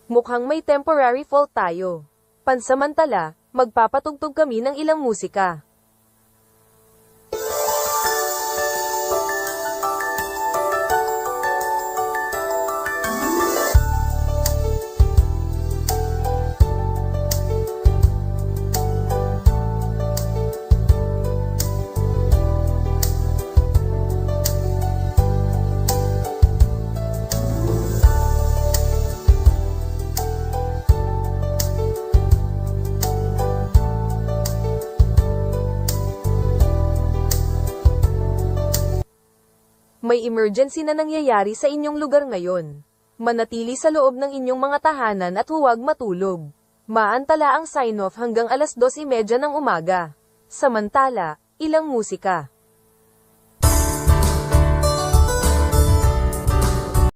Mukhang may temporary fault tayo. Pansamantala, magpapatugtog kami ng ilang musika. May emergency na nangyayari sa inyong lugar ngayon. Manatili sa loob ng inyong mga tahanan at huwag matulog. Maantala ang sign-off hanggang 2:30 ng umaga. Samantala, ilang musika.